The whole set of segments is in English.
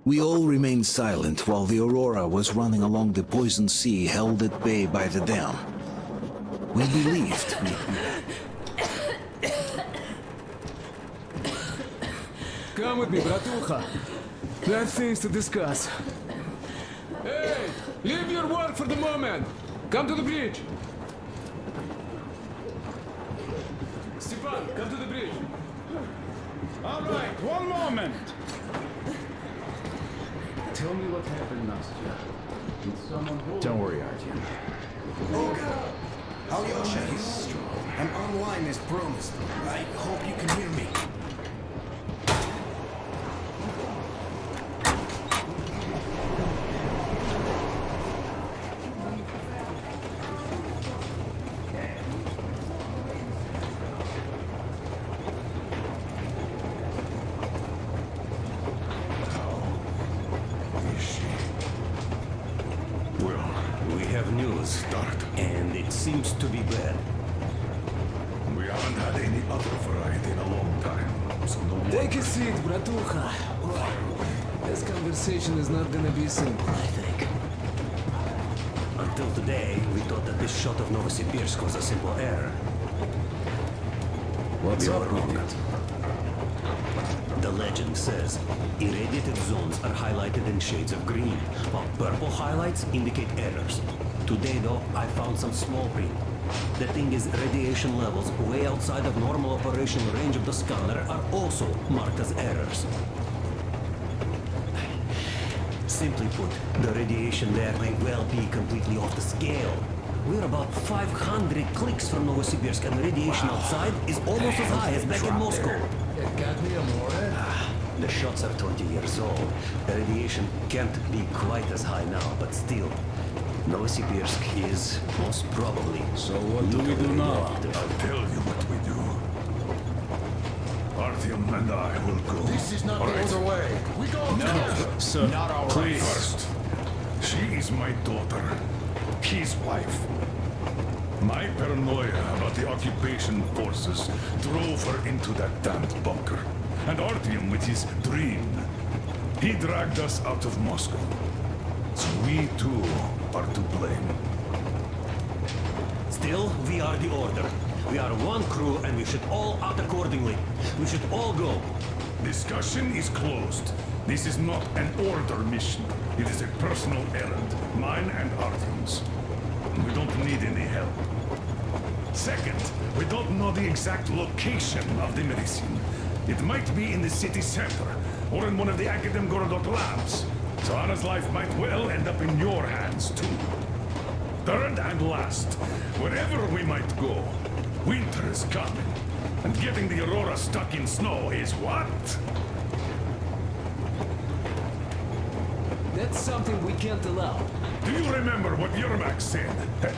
We all remained silent while the Aurora was running along the poison sea held at bay by the dam. We believed Come with me, bratucha. There are things to discuss. Hey! Leave your work for the moment! Come to the bridge! Stepan, come to the bridge! All right, one moment. Tell me what happened last year. Did someone hold Don't worry, Artyom. Olga, how are you, Shai? I'm online as promised. I hope you can hear me. And it seems to be bad. We haven't had any other variety in a long time, so no wonder. Take a seat, bratucha. This conversation is not gonna be simple, I think. Until today, we thought that this shot of Novosibirsk was a simple error. What's We up were wrong. with it? The legend says irradiated zones are highlighted in shades of green, while purple highlights indicate errors. Today, though, I found some small print. The thing is, radiation levels way outside of normal operational range of the scanner are also marked as errors. Simply put, the radiation there may well be completely off the scale. We're about 500 clicks from Novosibirsk, and the radiation outside is almost as high as back in Moscow. It got me a more. The shots are 20 years old. The radiation can't be quite as high now, but still. Novosibirsk is most probably... So what do we do now? I'll tell you what we do. Artyom and I will go. This is not All the right? other way. We go together. Sir, Not all right. please. First, she is my daughter, his wife. My paranoia about the occupation forces drove her into that damned bunker. And Artyom with his dream. He dragged us out of Moscow. So we too are to blame. Still, we are the Order. We are one crew and we should all act accordingly. We should all go. Discussion is closed. This is not an Order mission. It is a personal errand, mine and Artyom's. We don't need any help. Second, we don't know the exact location of the medicine. It might be in the city center, or in one of the Akademgorodok labs. So Anna's life might well end up in your hands, too. Third and last, wherever we might go, winter is coming. And getting the Aurora stuck in snow is what? That's something we can't allow. Do you remember what Yermak said?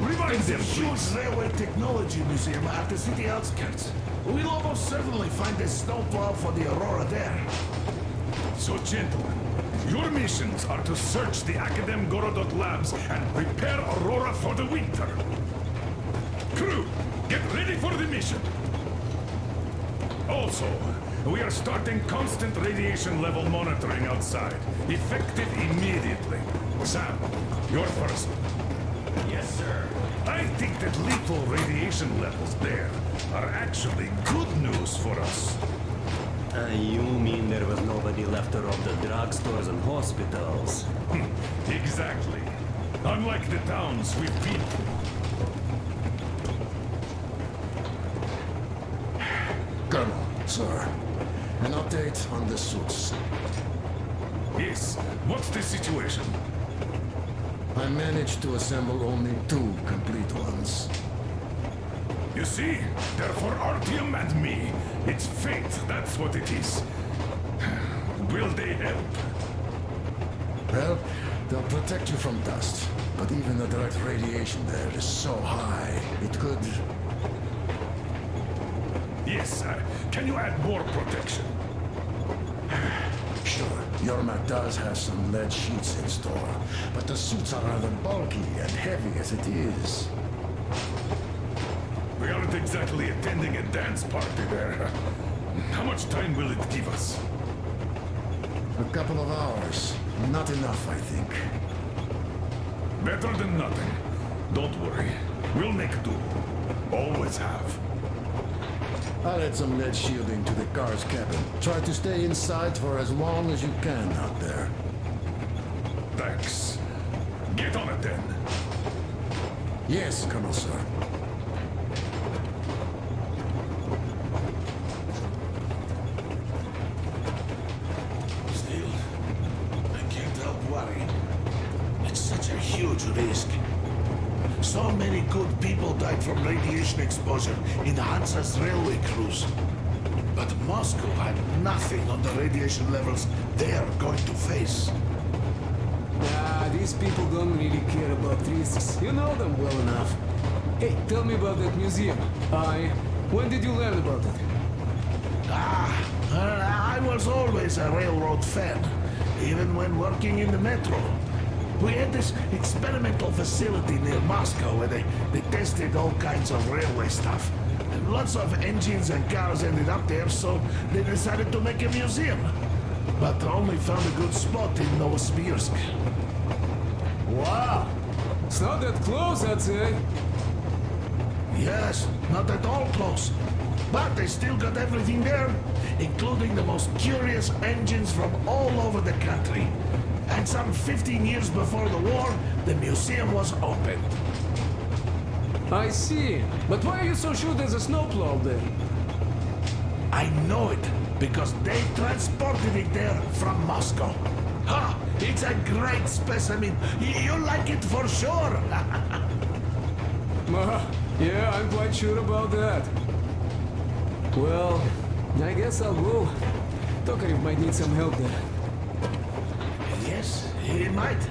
Remind them, There's a huge please. railway technology museum at the city outskirts. We'll almost certainly find a snowplow for the Aurora there. So, gentlemen, your missions are to search the Akademgorodok labs and prepare Aurora for the winter. Crew, get ready for the mission. Also, we are starting constant radiation level monitoring outside. Effective immediately. Sam, you're first. Yes, sir. I think that lethal radiation levels there are actually good news for us. You mean there was nobody left to rob the drugstores and hospitals? Exactly. Unlike the towns we've been to. Colonel, sir. An update on the suits. Yes, what's the situation? I managed to assemble only 2 complete ones. You see, they're for Artyom and me. It's fate, that's what it is. Will they help? Well, they'll would protect you from dust. But even the direct radiation there is so high, it could... Yes, can you add more protection? Sure, your Mac does have some lead sheets in store, but the suits are rather bulky and heavy as it is. We aren't exactly attending a dance party there. How much time will it give us? A couple of hours. Not enough, I think. Better than nothing. Don't worry. We'll make do. Always have. I'll add some lead shielding to the car's cabin. Try to stay inside for as long as you can out there. Thanks. Get on it then. Yes, Colonel, sir. Still, I can't help worrying. It's such a huge risk. So many good people died from radiation exposure in Hansa's railway crews. But Moscow had nothing on the radiation levels they're going to face. Nah, these people don't really care about risks. You know them well enough. Hey, tell me about that museum. When did you learn about it? I was always a railroad fan, even when working in the metro. We had this experimental facility near Moscow where they tested all kinds of railway stuff. And lots of engines and cars ended up there, so they decided to make a museum. But only found a good spot in Novosibirsk. Wow! It's not that close, I'd say. Yes, not at all close. But they still got everything there, including the most curious engines from all over the country. And some 15 years before the war, the museum was opened. I see. But why are you so sure there's a snowplow there? I know it, because they transported it there from Moscow. Ha! It's a great specimen. You'll like it for sure. Yeah, I'm quite sure about that. Well, I guess I'll go. Tokarev might need some help there. Yes, he might.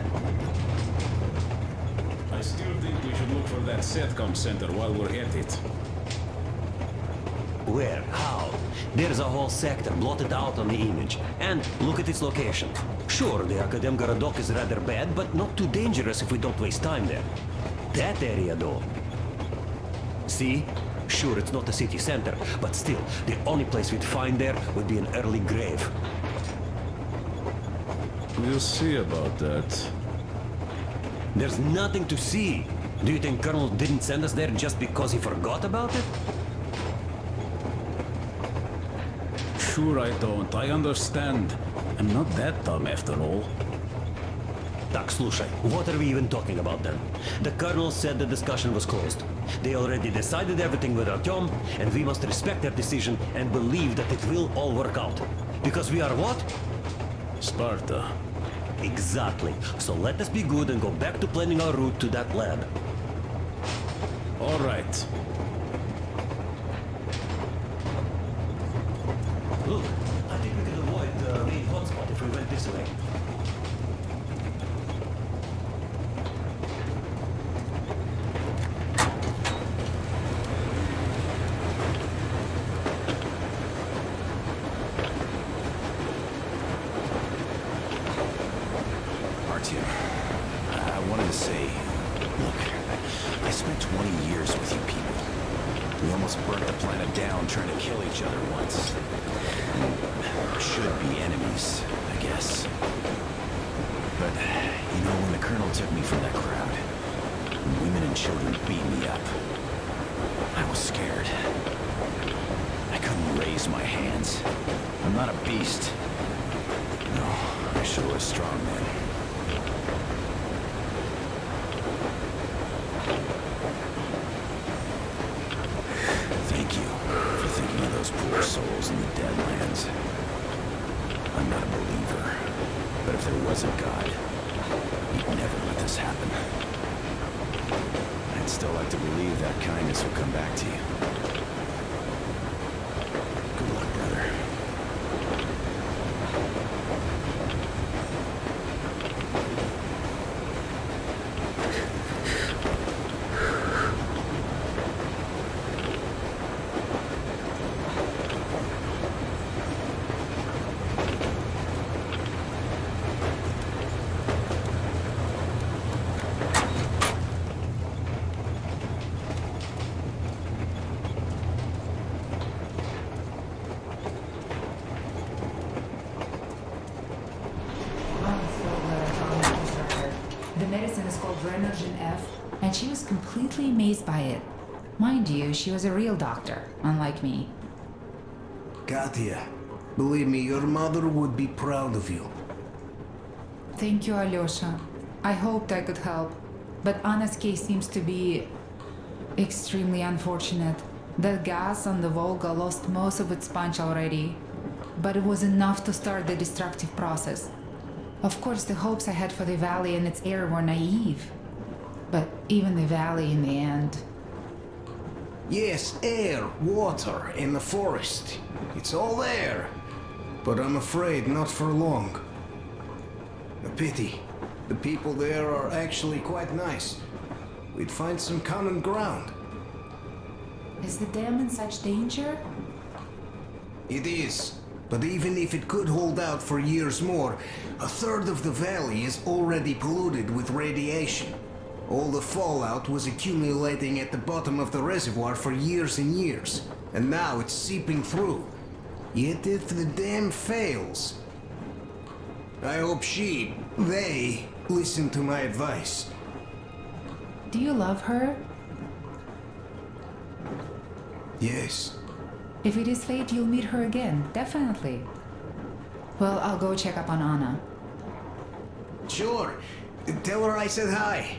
I still think we should look for that SATCOM center while we're at it. Where? How? There's a whole sector blotted out on the image. And look at its location. Sure, the Akadem Gorodok is rather bad, but not too dangerous if we don't waste time there. That area, though. See? Sure, it's not a city center, but still, the only place we'd find there would be an early grave. We'll see about that. There's nothing to see. Do you think Colonel didn't send us there just because he forgot about it? Sure I don't. I understand. I'm not that dumb after all. Tak, slušaj, what are we even talking about then? The Colonel said the discussion was closed. They already decided everything with Artyom, and we must respect their decision and believe that it will all work out. Because we are what? Sparta. Exactly. So let us be good and go back to planning our route to that lab. All right. Look, I think we could avoid the main hotspot if we went this way. Artyom, I wanted to say, look, I spent 20 years with you people. We almost burnt the planet down trying to kill each other once. Should be enemies, I guess. But, you know, when the Colonel took me from that crowd, women and children beat me up. I was scared. I couldn't raise my hands. I'm not a beast. No, I sure was strong then. Thank you for thinking of those poor souls in the Deadlands. I'm not a believer, but if there was a God, he'd never let this happen. I'd still like to believe that kindness will come back to you. Good luck, brother. The medicine is called Renergen F, and she was completely amazed by it. Mind you, she was a real doctor, unlike me. Katya, believe me, your mother would be proud of you. Thank you, Alyosha. I hoped I could help, but Anna's case seems to be extremely unfortunate. The gas on the Volga lost most of its punch already, but it was enough to start the destructive process. Of course, the hopes I had for the valley and its air were naive, but even the valley in the end. Yes, air, water, and the forest. It's all there. But I'm afraid not for long. A pity. The people there are actually quite nice. We'd find some common ground. Is the dam in such danger? It is. But even if it could hold out for years more, a third of the valley is already polluted with radiation. All the fallout was accumulating at the bottom of the reservoir for years and years, and now it's seeping through. Yet if the dam fails, I hope they listen to my advice. Do you love her? Yes. If it is fate, you'll meet her again, definitely. Well, I'll go check up on Anna. Sure. Tell her I said hi.